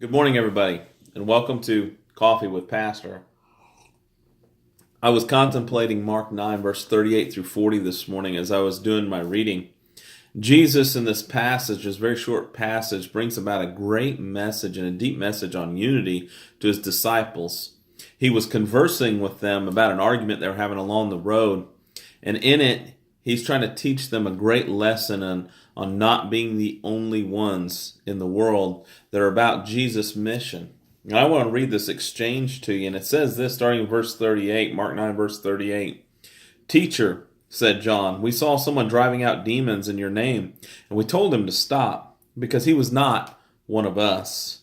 Good morning, everybody, and welcome to Coffee with Pastor. I was contemplating Mark 9, verse 38 through 40 this morning as I was doing my reading. Jesus in this passage, this very short passage, brings about a great message and a deep message on unity to his disciples. He was conversing with them about an argument they were having along the road, and in it, he's trying to teach them a great lesson on not being the only ones in the world that are about Jesus' mission. And I want to read this exchange to you, and it says this starting in verse 38, Mark 9, verse 38. "Teacher," said John, "we saw someone driving out demons in your name, and we told him to stop, because he was not one of us."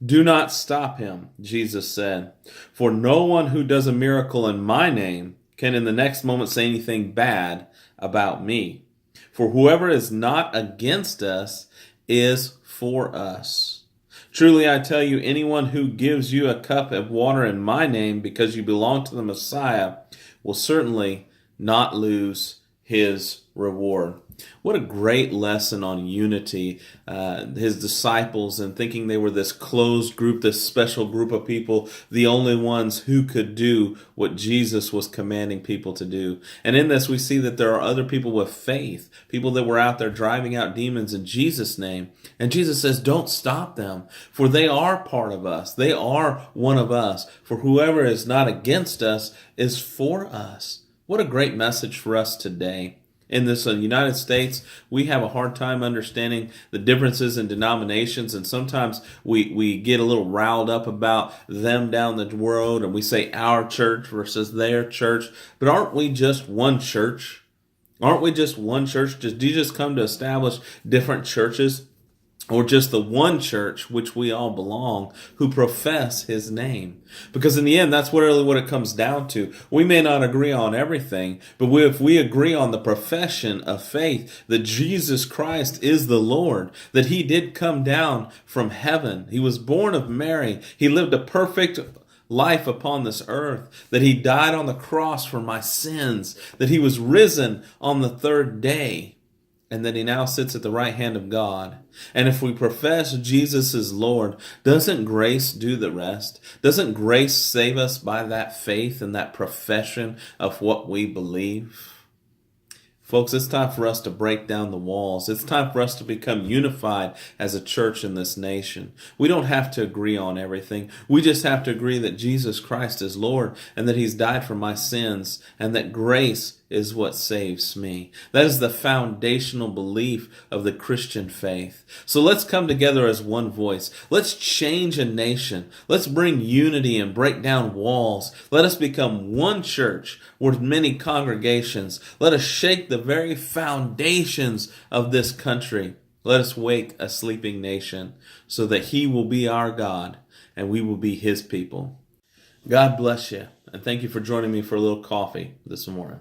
"Do not stop him," Jesus said, "for no one who does a miracle in my name can in the next moment say anything bad about me. For whoever is not against us is for us. Truly I tell you, anyone who gives you a cup of water in my name because you belong to the Messiah will certainly not lose his reward." What a great lesson on unity. His disciples, and thinking they were this closed group, this special group of people, the only ones who could do what Jesus was commanding people to do. And in this, we see that there are other people with faith, people that were out there driving out demons in Jesus' name. And Jesus says, don't stop them, for they are part of us. They are one of us. For whoever is not against us is for us. What a great message for us today. In this United States, we have a hard time understanding the differences in denominations, and sometimes we get a little riled up about them down the road, and we say our church versus their church. But aren't we just one church? Aren't we just one church? Do you just come to establish different churches? Or just the one church which we all belong, who profess his name? Because in the end, that's really what it comes down to. We may not agree on everything, but if we agree on the profession of faith that Jesus Christ is the Lord, that he did come down from heaven, he was born of Mary, he lived a perfect life upon this earth, that he died on the cross for my sins, that he was risen on the third day, and that he now sits at the right hand of God. And if we profess Jesus is Lord, doesn't grace do the rest? Doesn't grace save us by that faith and that profession of what we believe? Folks, it's time for us to break down the walls. It's time for us to become unified as a church in this nation. We don't have to agree on everything. We just have to agree that Jesus Christ is Lord and that he's died for my sins and that grace is what saves me. That is the foundational belief of the Christian faith. So let's come together as one voice. Let's change a nation. Let's bring unity and break down walls. Let us become one church with many congregations. Let us shake the very foundations of this country. Let us wake a sleeping nation so that he will be our God and we will be his people. God bless you, and thank you for joining me for a little coffee this morning.